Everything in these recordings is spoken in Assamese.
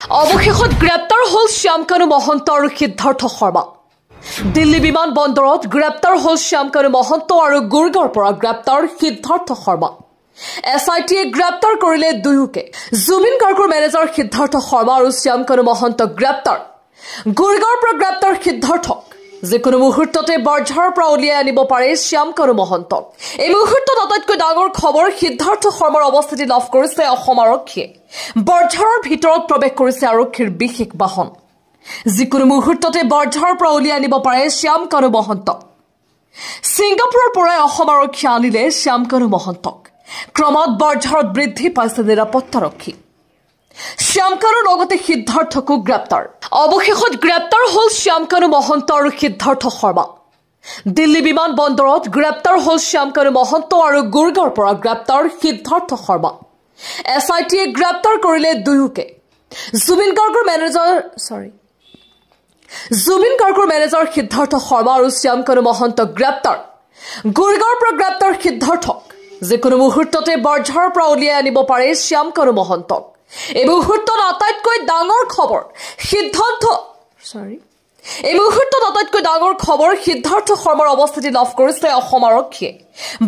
অৱশেষত গ্ৰেপ্তাৰ হল শ্যামকানু মহন্ত আৰু সিদ্ধাৰ্থ শৰ্মা। দিল্লী বিমান বন্দৰত গ্ৰেপ্তাৰ হল শ্যামকানু মহন্ত আৰু গুৰগাঁৱৰ পৰা গ্ৰেপ্তাৰ সিদ্ধাৰ্থ শৰ্মা। SITয়ে গ্ৰেপ্তাৰ কৰিলে দুয়োকে। জুবিন গাৰ্গৰ মেনেজাৰ সিদ্ধাৰ্থ শৰ্মা আৰু শ্যামকানু মহন্তক গ্ৰেপ্তাৰ। গুৰগাঁৱৰ পৰা গ্ৰেপ্তাৰ সিদ্ধাৰ্থক। যিকোনো মুহূৰ্ততে বৰঝাৰৰ পৰা উলিয়াই আনিব পাৰে শ্যামকানু মহন্তক। এই মুহূৰ্তত আটাইতকৈ ডাঙৰ খবৰ, সিদ্ধাৰ্থ শৰ্মাৰ অৱস্থিতি লাভ কৰিছে অসম আৰক্ষীয়ে। বৰঝাৰৰ ভিতৰত প্ৰৱেশ কৰিছে আৰক্ষীৰ বিশেষ বাহন। যিকোনো মুহূৰ্ততে বৰঝাৰৰ পৰা উলিয়াই আনিব পাৰে শ্যামকানু মহন্তক। ছিংগাপুৰৰ পৰাই অসম আৰক্ষীয়ে আনিলে শ্যামকানু মহন্তক। ক্ৰমত বৰঝাৰত বৃদ্ধি পাইছে নিৰাপত্তাৰক্ষী। শ্যামকানুৰ লগতে সিদ্ধাৰ্থকো গ্ৰেপ্তাৰ। অৱশেষত গ্ৰেপ্তাৰ হল শ্যামকানু মহন্ত আৰু সিদ্ধাৰ্থ শৰ্মা। দিল্লী বিমান বন্দৰত গ্ৰেপ্তাৰ হল শ্যামকানু মহন্ত আৰু গুৰগাঁৱৰ পৰা গ্ৰেপ্তাৰ সিদ্ধাৰ্থ শৰ্মা। SITয়ে গ্ৰেপ্তাৰ কৰিলে দুয়োকে। জুবিন গাৰ্গৰ মেনেজাৰ সিদ্ধাৰ্থ শৰ্মা আৰু শ্যামকানু মহন্তক গ্ৰেপ্তাৰ। গুৰগাঁৱৰ পৰা গ্ৰেপ্তাৰ সিদ্ধাৰ্থক। যিকোনো মুহূৰ্ততে বৰঝাৰৰ পৰা উলিয়াই আনিব পাৰে শ্যামকানু মহন্তক। এই মুহূৰ্তত আটাইতকৈ ডাঙৰ খবৰ, সিদ্ধাৰ্থ শৰ্মাৰ অৱস্থিতি লাভ কৰিছে অসম আৰক্ষীয়ে।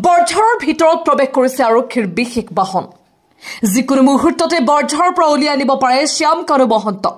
বৰঝাৰৰ ভিতৰত প্ৰৱেশ কৰিছে আৰক্ষীৰ বিশেষ বাহন। যিকোনো মুহূৰ্ততে বৰঝাৰৰ পৰা উলিয়াই আনিব পাৰে শ্যামকানু মহন্তক।